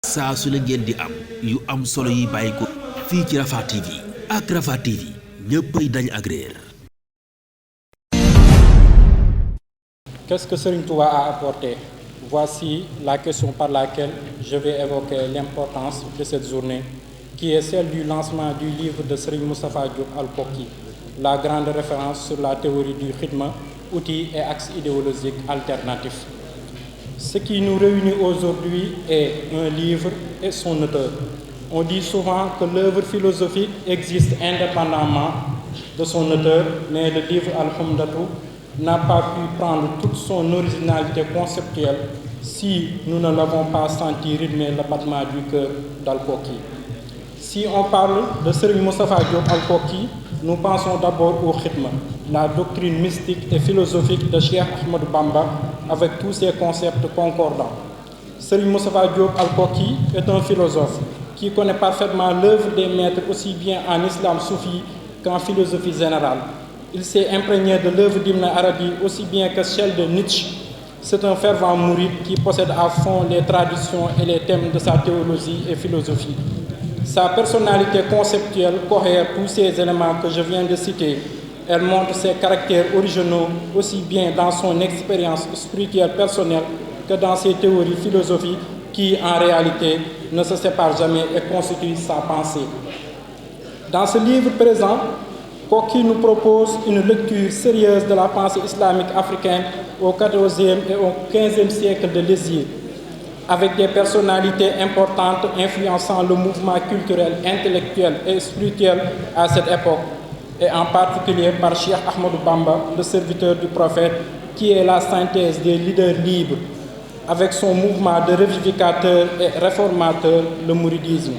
saa su ne ngeen di am yu am solo yi bàyyi ko fii ci Rafah TV ak Rafah TV ñëppay dañ ak réer. Qu'est-ce que Serigne Touba a apporté? Voici la question par laquelle je vais évoquer l'importance de cette journée, qui est celle du lancement du livre de Serigne Moustapha Diop Al-Koki, la grande référence sur la théorie du khidma, outils et axes idéologiques alternatifs. Ce qui nous réunit aujourd'hui est un livre et son auteur. On dit souvent que l'œuvre philosophique existe indépendamment de son auteur, mais le livre Al-Humdatou n'a pas pu prendre toute son originalité conceptuelle si nous ne l'avons pas senti rythmer le battement du cœur d'Al-Koki. Si on parle de Serigne Moustapha Diop Al-Koki, nous pensons d'abord au khidma, la doctrine mystique et philosophique de Cheikh Ahmadou Bamba avec tous ses concepts concordants. Serigne Moustapha Diop Al-Koki est un philosophe qui connaît parfaitement l'œuvre des maîtres aussi bien en islam soufi qu'en philosophie générale. Il s'est imprégné de l'œuvre d'Ibn Arabi aussi bien que celle de Nietzsche. C'est un fervent mouride qui possède à fond les traditions et les thèmes de sa théologie et philosophie. Sa personnalité conceptuelle cohère tous ces éléments que je viens de citer. Elle montre ses caractères originaux aussi bien dans son expérience spirituelle personnelle que dans ses théories philosophiques qui, en réalité, ne se séparent jamais et constituent sa pensée. Dans ce livre présent, Koki nous propose une lecture sérieuse de la pensée islamique africaine au XIVe et au XVe siècle de l'Exil, avec des personnalités importantes influençant le mouvement culturel, intellectuel et spirituel à cette époque, et en particulier par Cheikh Ahmadou Bamba, le serviteur du prophète, qui est la synthèse des leaders libres, avec son mouvement de revivificateur et réformateur, le mouridisme,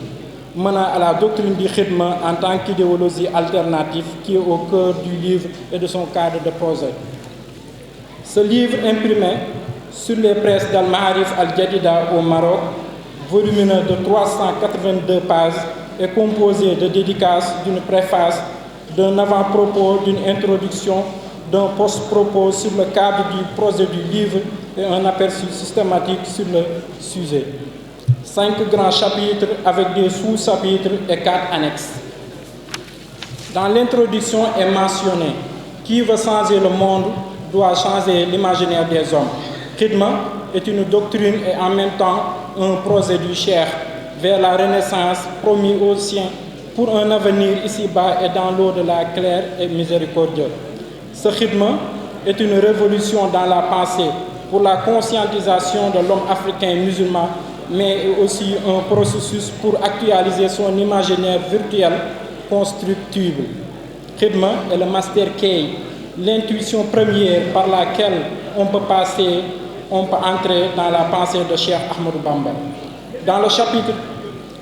menant à la doctrine du khidma en tant qu'idéologie alternative qui est au cœur du livre et de son cadre de projet. Ce livre imprimé sur les presses d'Al-Ma'arif Al-Jadida au Maroc, volumineux de 382 pages, est composé de dédicaces, d'une préface, d'un avant-propos, d'une introduction, d'un post-propos sur le cadre du projet du livre et un aperçu systématique sur le sujet. 5 grands chapitres avec des sous-chapitres et 4 annexes. Dans l'introduction est mentionné « Qui veut changer le monde doit changer l'imaginaire des hommes ». Khidma est une doctrine et en même temps un projet du Cheikh vers la renaissance promis aux siens pour un avenir ici-bas et dans l'au-delà clair et miséricordieux. Ce khidma est une révolution dans la pensée pour la conscientisation de l'homme africain musulman, mais aussi un processus pour actualiser son imaginaire virtuel constructible. Khidma est le master key, l'intuition première par laquelle on peut entrer dans la pensée de Cheikh Ahmadou Bamba.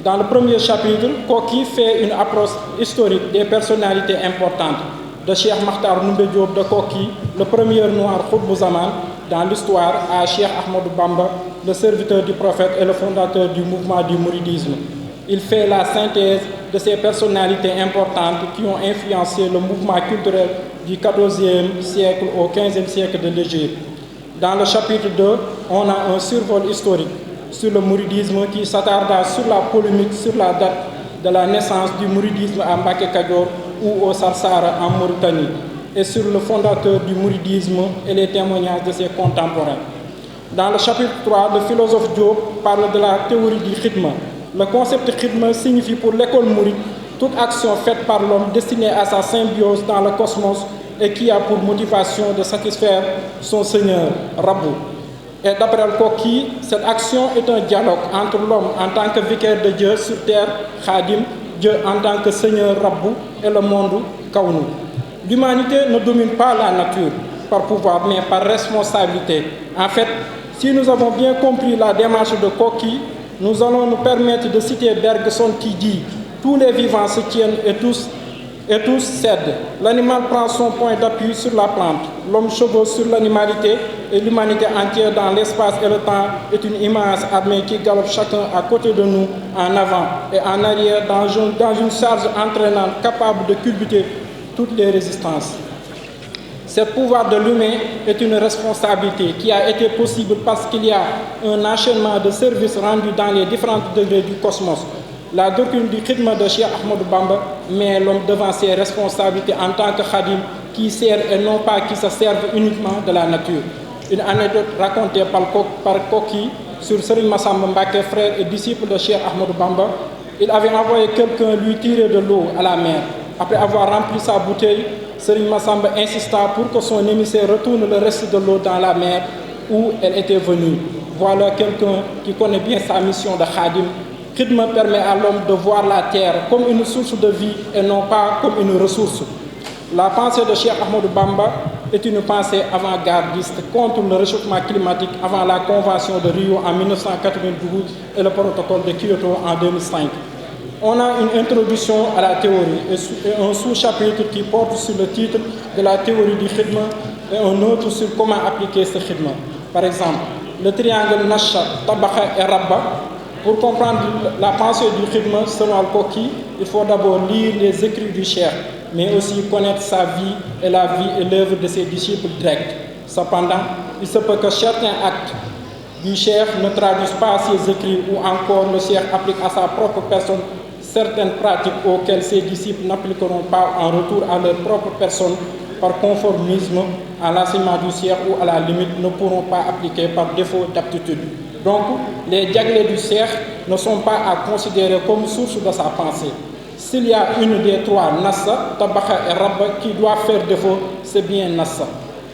Dans le premier chapitre, Koki fait une approche historique des personnalités importantes de Cheikh Makhtar Ndoumbé Diop de Koki, le premier noir Khutbou Zaman dans l'histoire, à Cheikh Ahmadou Bamba, le serviteur du prophète et le fondateur du mouvement du mouridisme. Il fait la synthèse de ces personnalités importantes qui ont influencé le mouvement culturel du XIVe siècle au XVe siècle de l'Égypte. Dans le chapitre 2, on a un survol historique sur le mouridisme qui s'attarda sur la polémique sur la date de la naissance du mouridisme à Mbacké Kadior ou au Sarsara en Mauritanie, et sur le fondateur du mouridisme et les témoignages de ses contemporains. Dans le chapitre 3, le philosophe Diop parle de la théorie du khidma. Le concept khidma signifie pour l'école mouride toute action faite par l'homme destinée à sa symbiose dans le cosmos et qui a pour motivation de satisfaire son Seigneur, Rabbou. Et d'après Al-Koki, cette action est un dialogue entre l'homme en tant que vicaire de Dieu sur terre, Khadim, Dieu en tant que Seigneur Rabbou, et le monde Kaunou. L'humanité ne domine pas la nature par pouvoir, mais par responsabilité. En fait, si nous avons bien compris la démarche de Koki, nous allons nous permettre de citer Bergson qui dit « Tous les vivants se tiennent et tous cèdent. L'animal prend son point d'appui sur la plante. L'homme chevauche sur l'animalité et l'humanité entière dans l'espace et le temps est une immense armée qui galope chacun à côté de nous, en avant et en arrière, dans une charge entraînante capable de culbuter toutes les résistances. » Ce pouvoir de l'humain est une responsabilité qui a été possible parce qu'il y a un enchaînement de services rendus dans les différents degrés du cosmos. La doctrine du khidma de Cheikh Ahmadou Bamba met l'homme devant ses responsabilités en tant que khadim qui sert et non pas qui se serve uniquement de la nature. Une anecdote racontée par Koki sur Serigne Massamba Mbacké, frère et disciple de Cheikh Ahmadou Bamba. Il avait envoyé quelqu'un lui tirer de l'eau à la mer. Après avoir rempli sa bouteille, Serigne Massamba insista pour que son émissaire retourne le reste de l'eau dans la mer où elle était venue. Voilà quelqu'un qui connaît bien sa mission de khadim. Khidma permet à l'homme de voir la terre comme une source de vie et non pas comme une ressource. La pensée de Cheikh Ahmadou Bamba est une pensée avant-gardiste contre le réchauffement climatique avant la Convention de Rio en 1992 et le protocole de Kyoto en 2005. On a une introduction à la théorie et un sous-chapitre qui porte sur le titre de la théorie du khidma et un autre sur comment appliquer ce khidma. Par exemple, le triangle Nasha, Tabakha et Rabba. Pour comprendre la pensée du khidma selon Al-Koki, il faut d'abord lire les écrits du Cheikh, mais aussi connaître sa vie et la vie et l'œuvre de ses disciples directs. Cependant, il se peut que certains actes du Cheikh ne traduisent pas ses écrits ou encore le Cheikh applique à sa propre personne certaines pratiques auxquelles ses disciples n'appliqueront pas en retour à leur propre personne par conformisme à l'enseignement du Cheikh ou à la limite ne pourront pas appliquer par défaut d'aptitude. Donc, les diaglés du Cheikh ne sont pas à considérer comme source de sa pensée. S'il y a une des trois, Nassa, Tabakha et Rabba, qui doit faire défaut, c'est bien Nassa,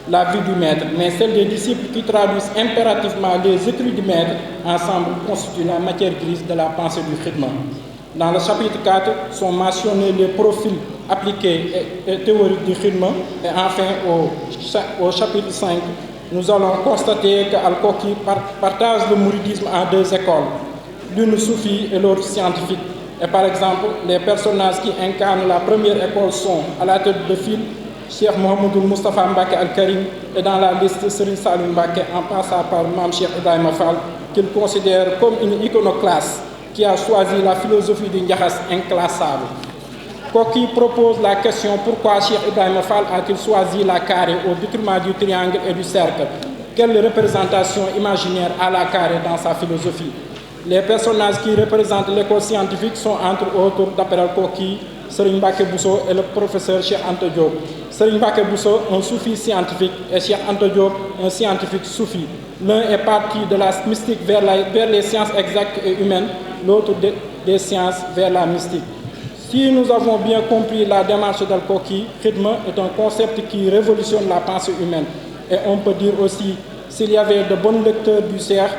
la vie du maître. Mais celle des disciples qui traduisent impérativement les écrits du maître, ensemble constituent la matière grise de la pensée du khidma. Dans le chapitre 4 sont mentionnés les profils appliqués et théoriques du khidma. Et enfin, au chapitre 5, nous allons constater qu'Al-Koki partage le mouridisme en deux écoles, l'une soufie et l'autre scientifique. Et par exemple, les personnages qui incarnent la première école sont, à la tête de file, Cheikh Mohamedou Moustapha Mbacké Al-Karim et dans la liste Serigne Saliou Mbacké en passant par Mame Cheikh Ibrahima Fall, qu'il considère comme une iconoclaste qui a choisi la philosophie du Ndiakhas inclassable. Koki propose la question pourquoi Cheikh Ibrahima Fall a-t-il choisi la carré au détriment du triangle et du cercle? Quelle représentation imaginaire a la carré dans sa philosophie? Les personnages qui représentent l'école scientifique sont entre autres, d'après Koki, Serigne Mbacké Bousso et le professeur Cheikh Anta Diop. Serigne Mbacké Bousso, un soufi scientifique, et Cheikh Anta Diop, un scientifique soufi. L'un est parti de la mystique vers les sciences exactes et humaines, l'autre des sciences vers la mystique. Si nous avons bien compris la démarche d'Al-Koki, khidma est un concept qui révolutionne la pensée humaine. Et on peut dire aussi, s'il y avait de bons lecteurs du Cheikh,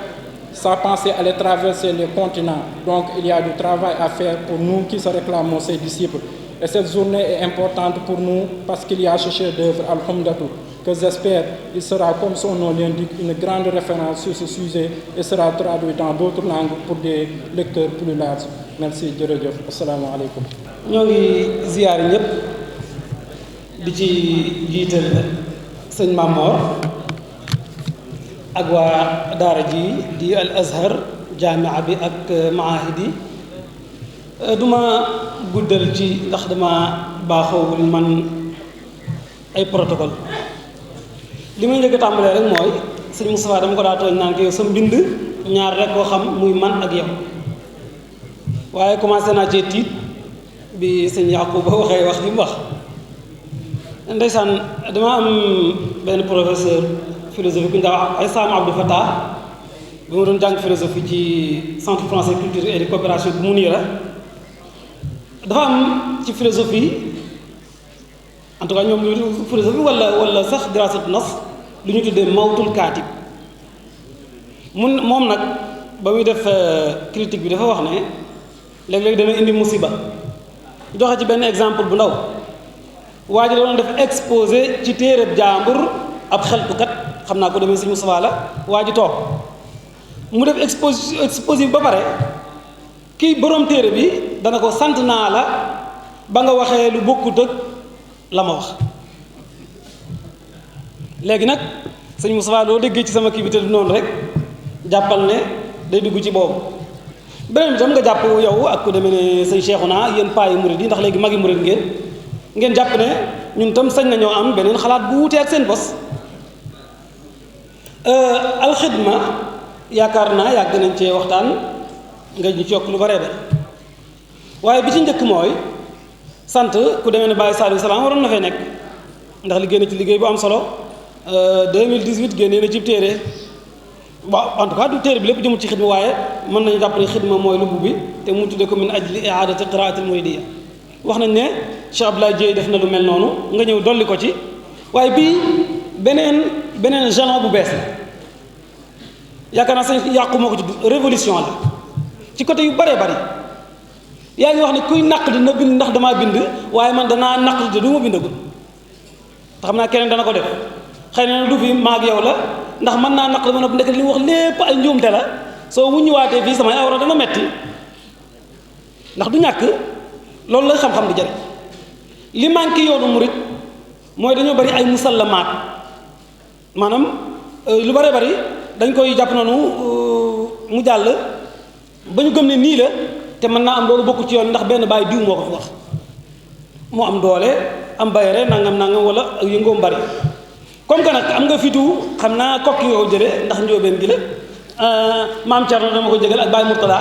sa pensée allait traverser les continents. Donc il y a du travail à faire pour nous qui se réclamons ses disciples. Et cette journée est importante pour nous parce qu'il y a ce chef-d'œuvre Al-Humdatou, que j'espère il sera, comme son nom l'indique, une grande référence sur ce sujet et sera traduit dans d'autres langues pour des lecteurs plus larges. Merci jërëjëf assalaamu aleykum. ñoo ngi ziyaar ñëpp di ci jiital sëñ Mamor ak waa daara ji di al Azhar jaamia bi ak maahidi duma guddal ci ndax dama baaxoowul man ay protocole li may njëkk a tàmbalee rek mooy sëñ Moustapha dama ko daa tooñ naan ko yow sa mbind ñaar rek koo xam muy man ak yow waaye commencé naa cee tiit bi sëñ Yaquba waxee wax li mu wax ndeysaan dama am benn professeur philosophie ku ñu daa wax ay Sam Abdou Fattah bi ma doon jàng philosophie ci centre français culture et de coopération bu Mounira dafa am ci philosophie en tout cas ñoom philosophie wala sax dirasatu nas lu ñu tuddee mawtul kaatib moom nag ba muy def critique bi dafa wax ne léeg-léeg dana indi musiba joxe ci benn exemple bu ndaw waa ji doon def exposé ci téereb jàmbur ab xeltukat xam naa ko demee si Moustapha la waa ji toog mu def exposé ba pare kii borom téere bi dana ko sant naa la ba nga waxee lu bokkut ak la ma wax léegi nag sëñ Moustapha loo déggee ci sama kii bi te du noonu rek jàppal ne day dugg ci boobu beneen bi tam nga jàpp yow ak ku demee ne sëñ Cheikhouna yéen paa yi murid yi ndax léegi magi murid ngeen jàpp ne ñun tam sañ nañoo am beneen xalaat bu wutee ak seen bos. alxidma yaakaar naa yàgg nañ cee waxtaan nga ñu ci yokk lu bare ba waaye bi ci njëkk mooy sant ku demee ne Baye Saliou Salaam waroon na fay nekk ndax liggéey na ci liggéey bu am solo 2018 génnee na ci téere waaw en tout cas du téere bi lépp jëmul ci xidma waaye mën nañu jàpp ne xidma mooy lubb bi te mu tuddee ko min ajli i'adati qiraati al-muridiyya wax nañ ne Cheikh Abdoulaye Dieye def na lu mel noonu nga ñëw dolli ko ci waaye bii beneen jalon bu bees la yaakaar naa sañ yàqu moo ko tudd révolution la ci côté yu bëree bëri yaa ngi wax ne kuy naq di na bind ndax damaa bind waaye man danaa naq di du ma bindagul te xam naa keneen dana ko def xëy na du fi maag yow la ndax mën naa naq dama nopp ndekk li mu wax lépp ay njuumte la soo wuññiwaatee fii samay awra dana metti ndax du ñàkk loolu la xam-xam di jëriñ li manqué yoonu murit mooy dañoo bari ay musallamaat maanaam lu bare bari dañ koy jàpp noonu mu jàll ba ñu gëm ne nii la te mën naa am loolu bokku ci yoon ndax benn bàyyi diw moo ko fi wax moo am doole am bayre nangam wala yëngoom bari comme que nag am nga fitu xam naa kokki nga ko jële ndax njóobeen gi la maam Thierno dama ko jëgal ak Baye Mourtada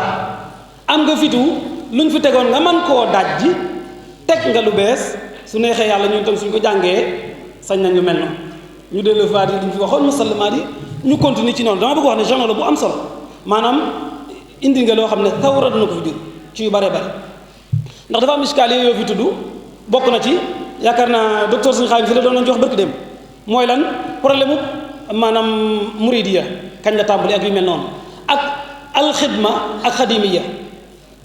am nga fitu luñ fi tegoon nga man koo daj ji teg nga lu bees su neexee yàlla ñun tam suñ ko jàngee sañ nañ lu mel noonu ñu dellu faat yi duñ fi waxoon musallimaat yi ñu continuer ci noonu dama bëgg wax ne genre la bu am solo maanaam indi nga loo xam ne tawra dina ko fi jur ci yu bare bare ndax dafa am iskaal yoo fi tudd bokk na ci yaakaar naa docteur suñu xaalis fi la doon nañ jox barki dem mooy lan problème mu maanaam muridiya kañ la tàmbali ak yu mel noonu ak alxidma ak xadimiya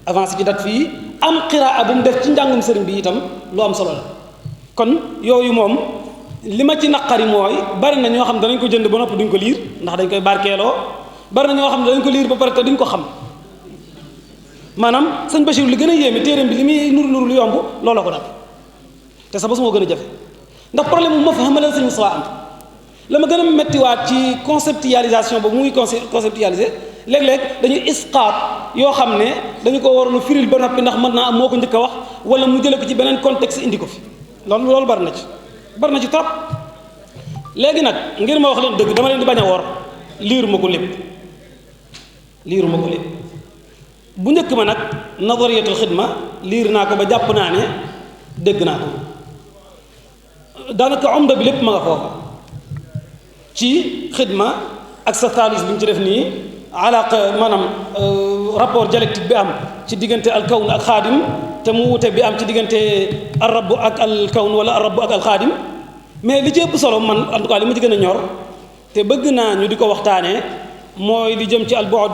avancé ci dat fii am qiraa bu mu def ci njàngum sëriñ bi itam lu am solo la kon yooyu moom li ma ci naqari mooy bari na ñoo xam ne danañ ko jënd ba noppi duñ ko liir ndax dañ koy barkeeloo bari na ñoo xam ne danañ ko liir ba pare te duñ ko xam maanaam sëñ Bachir li gën a yéeme téeréem bi li muy nuru lu yomb looloo ko dal te sa bos moo gën a jafe ndax problème mu ma fa xamalal sëñ Moussa am la ma gën a méttiwaat ci conceptualisation boobu muy conceptualiser léeg-léeg dañuy isqaat yoo xam ne dañu ko waroon a firil ba noppi ndax mën naa am moo ko njëkk a wax wala mu jële ko ci beneen contexte indi ko fi loolu bari na ci trop léegi nag ngir ma wax leen dëgg dama leen di bañ a wor liiruma ko lépp bu njëkk ma nag nazariyatul xidma liir naa ko ba jàpp naa ne dégg naa ko daanaka omda bi lépp ma nga foofa ci xidma ak sa taalis bi ñu ci def nii alaqa maanaam rapport dialectique bi am ci diggante alkawn ak xaadim te mu wute bi am ci diggante al rabb ak alkawn wala al rabb ak alxaadim mais li ci ëpp solo man en tout cas li ma ci gën a ñor te bëgg naa ñu di ko waxtaanee mooy li jëm ci al bu'd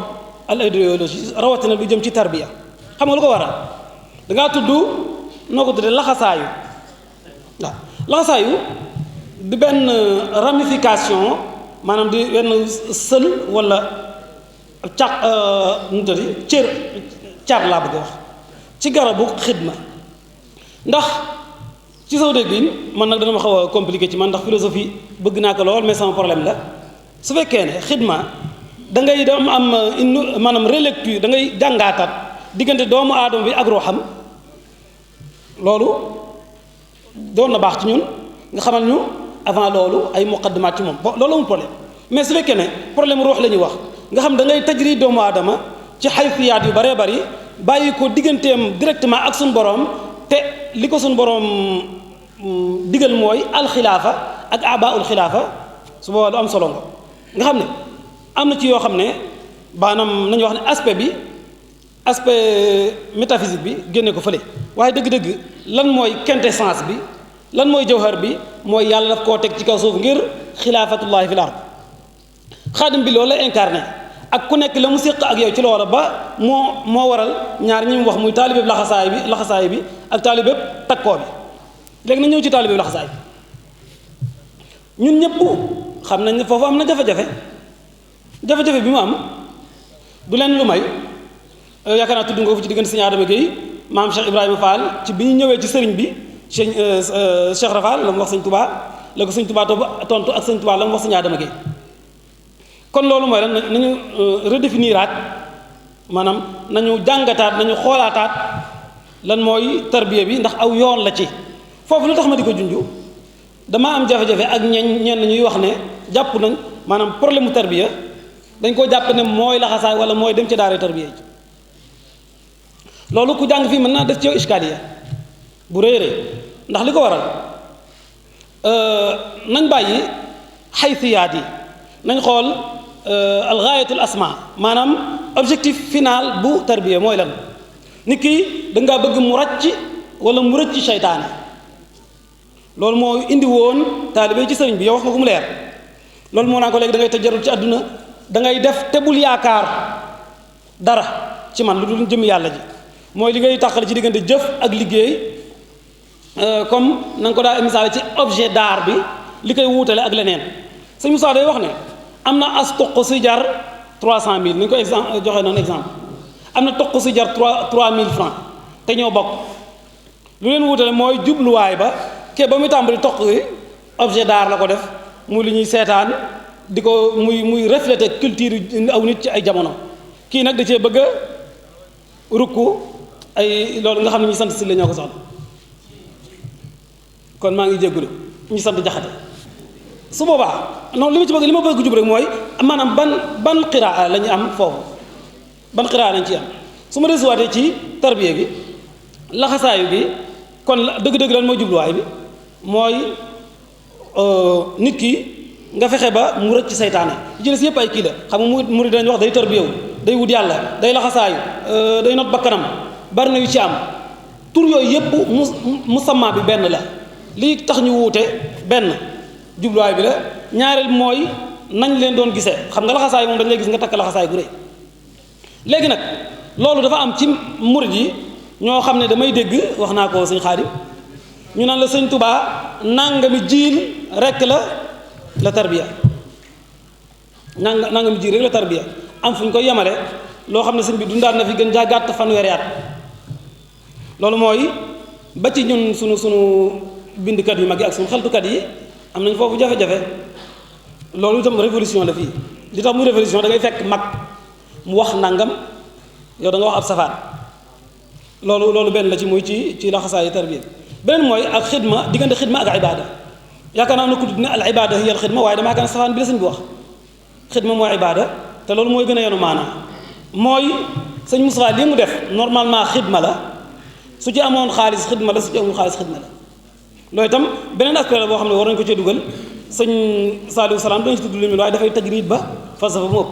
al idéologie rawatina lu jëm ci tarbiya xam nga lu ko waral da ngaa tudd noo ko tuddee laxasaayu waaw laxasaayu di benn ramification maanaam di benn sël wala caq nu mu tudd car laa bëgg a wax ci garabu xidma ndax ci saw déggin man nag dana ma xaw a compliqué ci man ndax philosophie bëgg naa ko lool mais sama problème la su fekkee ne xidma da ngay dem am une maanaam relecture da ngay jàngaataat diggante doomu aadama bi ak ruuxam loolu doon na baax ci ñun nga xamal ñu avant loolu ay muqaddimaat ci moom loolu amul problème mais su fekkee ne problème ruux la ñuy wax nga xam da ngay tajri doomu aadama ci xayfiyaat yu bëree bëri bàyyi ko digganteem directement ak suñu borom te li ko suñu borom digal mooy alxilaafa ak abaaul xilaafa su boobaa lu am solo nga xam ne am na ci yoo xam ne maanaam nañu wax ne aspect métaphysique bi génne ko fële waaye dëgg-dëgg lan mooy quintessence bi lan mooy jawhar bi mooy yàlla daf koo teg ci kaw suuf ngir xilaafatullahi fil ard xaadim bi loolu la incarné ak ku nekk la mu séq ak yow ci loola ba moo waral ñaar ñi mu wax muy taalibeeb laxasaay bi ak taalibeeb takkoo bi léegi na ñëw ci taalibeeb laxasaay bi ñun ñëpp xam nañ ne foofu am na jafe-jafe bi mu am du leen lu may yaakaar naa tudd nga ko fi ci diggante sëñ Adama Gueye maam Cheikh Ibrahima Fall ci bi ñu ñëwee ci sëriñ bi Cheikh Rafal la mu wax sëñ Touba la ko sëñ Touba tontu ak sëñ Touba la mu wax sëñ Adama Gueye kon loolu mooy lan nañu redéfiniraat maanaam nañu jàngataat nañu xoolaataat lan mooy tarbiya bi ndax aw yoon la ci foofu lu tax ma di ko junju dama am jafe-jafe ak ñenn ñuy wax ne jàpp nañ maanaam problème mu tarbiya dañ koo jàpp ne mooy laxasaay wala mooy dem ci daara tarbiya ji loolu ku jàng fii mën naa def ci yow iskaliya bu rëy rëy ndax li ko waral nañ bàyyi xaysiyaat yi nañ xool algaayatul asma maanaam objectif final bu tarbiya mooy lan nit ki da ngaa bëgg mu ràcc wala mu rëcc seytaane loolu moo indi woon taalibe ci sëriñ bi yow wax nga ko mu leer loolu moo naa ko léegi da ngay tëjarul ci àdduna da ngay def te bul yaakaar dara ci man lu dul jëm yàlla ji mooy li ngay tàqale ci diggante jëf ak liggéey comme na nga ko daa misaale ci objet d'art bi li koy wuutale ak leneen sëñ Moussa day wax ne am na as toq si jar 300 000 ni ñu ko exemple joxe noonu exemple am na toq si jar 3000 francs te ñoo bokk lu leen wuutale mooy jubluwaay ba ke ba muy tàmbali toq yi objet d'art la ko def muy lu ñuy seetaan di ko muy refléter culture aw nit ci ay jamono kii nag da cee bëgg a rukku ay loolu nga xam ne ñu sant si la ñoo ko soxla kon maa ngi jéggulu ñu sant jaxate su boobaa noonu li ma bëgg jub rek mooy maanaam ban qiraa la ñu am foofu ban qiraa lañ ci am su ma desuwaatee ci tarbiya bi laxasaayu bi kon dëgg-dëgg lan mooy jubluwaay bi mooy nit ki nga fexe ba mu rëcc seytaane yi ci des yëpp ay kii la xam nga murid dañ wax day tarbiyawu day wut yàlla day laxasaayu day not bakkanam bari na yu ci am tur yooyu yëpp musamma bi benn la lii tax ñu wuute benn jubluwaay bi la ñaareel mooy nañ leen doon gisee xam nga laxasaay moom dañ lay gis nga takk laxasaay gu rëy léegi nag loolu dafa am ci murid yi ñoo xam ne damay dégg wax naa ko sëñ Xaadim ñu naan la sëñ Tubaa nangami jiil rekk la tarbiya nangami jiil rek la tarbiya am fu ñu koy yemale loo xam ne sëñ bi dundaat na fi gën jaa gàtt fanweeri at loolu mooy ba ci ñun sunu bindkat yu mag yi ak sunu xeltukat yi am nañ foofu jafe-jafe loolu itam révolution la fii li tax mu révolution da ngay fekk mag mu wax nangam yow da nga wax ab safaan loolu benn la ci muy ci laxasaayu tarbiya beneen mooy ak xidma diggante xidma ak ibada yaakaar naa na ko tudd ne al ibada hiya al xidma waaye damaa gën a safaan bi la sëñ bi wax xidma mooy ibada te loolu mooy gën a yenu maanaam mooy sëñ Moussa li mu def normalement xidma la su ci amoon xaalis xidma la su ci amul xaalis xidma la loolu itam beneen aspect la boo xam ne war nañu ko cee dugal sëñ Saliou Salaam dañu ci tudd lu mu waaye dafay tajrid ba falsafa mu ëpp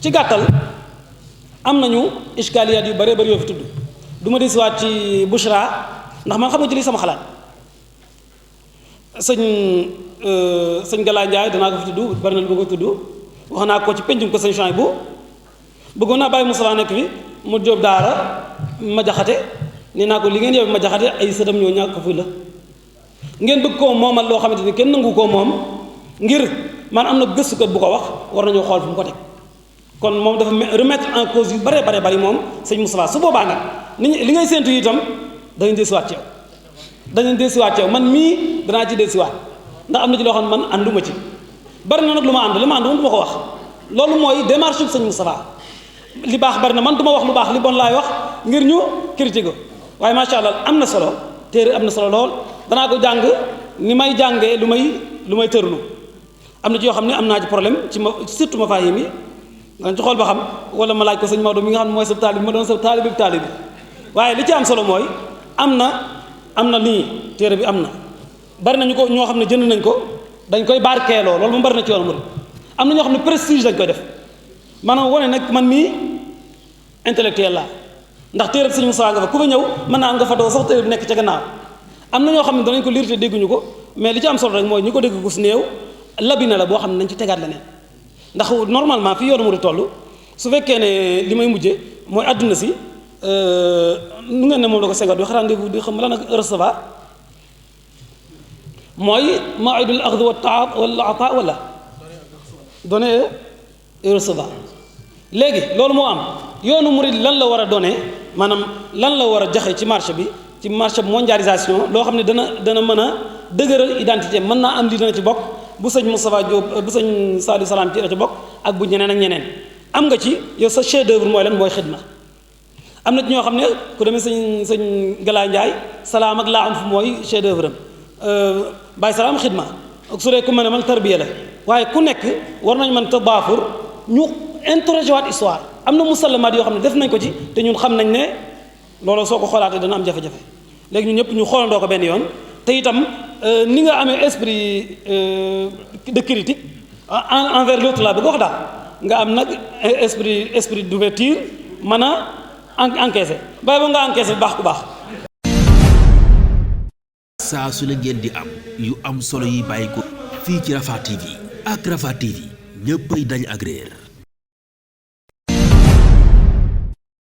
ci gàttal am nañu iskaliyaat yu bëree bëri yoo fi tudd du ma desiwaat ci Bushra ndax man xam nga ci lii sama xalaat sëñ Gala Ndiaye danaa ko fi tudd bari na lu ma ko tudd wax naa ko ci pencum ko sëñ Chouaïb bu bëggoon naa bàyyi Moussa nekk fi mu jóob daara ma jaxate nee naa ko li ngeen yow ma jaxate ay sëtam ñoo ñàkk ko fi la ngeen bëgg koo moomal loo xamante ni kenn nangu koo moom ngir man am na gëstukat bu ko wax war nañoo xool fu mu ko teg kon moom dafa remettre en cause yu bare bari moom sëñ Moustapha su boobaa nag li ngay séentu itam dañu desiwaat ci yow dañu desiwaat ci yow man mii danaa ci desiwaat ndax am na ci loo xam ne man ànduma ci bari na nag lu ma ànd moom du ma ko wax loolu mooy démarche bi sëñ Moustapha li baax bari na man du ma wax lu baax li bon laay wax ngir ñu critique ko waaye macha allah am na solo téere am na solo lool danaa ko jàng ni may jàngee lu may tërlu am na ci yoo xam ne am naa ci problème ci ma surtout ma fahim yi nga ci xool ba xam wala ma laaj ko sëñ Maodo mi nga xam ne mooy sa taalib ma doon sa taalib bi waaye li ci am solo mooy am na nii téere bi am na bari nañu ko ñoo xam ne jënd nañ ko dañ koy barkeeloo loolu moom bari na ci yoonu murid am na ñoo xam ne prestige dañ koy def maanaam wane nag man mii intellectuel laa ndax téere bi sëñ Moussa nga fa ku fa ñëw mën naa am nga fa doo sax téere bi nekk ca gannaaw am na ñoo xam ne danañ ko lire te dégguñu ko mais li ci am solo rek mooy ñu ko dégg gus néew labina la boo xam ne nañ ci tegaat leneen ndax normalement fii yoonu murid toll su fekkee ne li may mujje mooy àdduna si nu ngeen ne moom la ko Senghor di wax rendez-vous di xam lan ak recevoir mooy mawidul axd wa taat wala ata wala donner et recevoir léegi loolu moo am yoonu murid lan la war a donner maanaam lan la war a joxe ci marché bi ci marché mondialisation loo xam ne dana mën a dëgëral identité mën naa am lii dana ci bokk bu sëñ Moustapha Diop bu sëñ Saliou Salaam ci la ci bokk ak bu ñeneen ak ñeneen am nga ci yow sa chef d'œuvre mooy lan mooy xidma am na ci ñoo xam ne ku demee sëñ Gala Ndiaye salaam ak laa am fu mooy chef d'œuvre am Baye Salaam xidma ak su dee ku mel ne man tarbiya la waaye ku nekk war nañ mën tadaafur ñu interroger waat histoire am na musallamaat yoo xam ne def nañ ko ci te ñun xam nañ ne loolu soo ko xoolaatee dana am jafe-jafe léegi ñun ñëpp ñu xoolandoo ko benn yoon te itam ni nga amee esprit de critique envers l'autre la bëgg wax daal nga am nag esprit d'ouverture mën a encaisser bàyyi ba nga encaisser baax ku baax. saa su la ngeen di am yu am solo yi bàyyi ko fii ci Rafah TV ak Rafah TV ñëppay dañ ak réer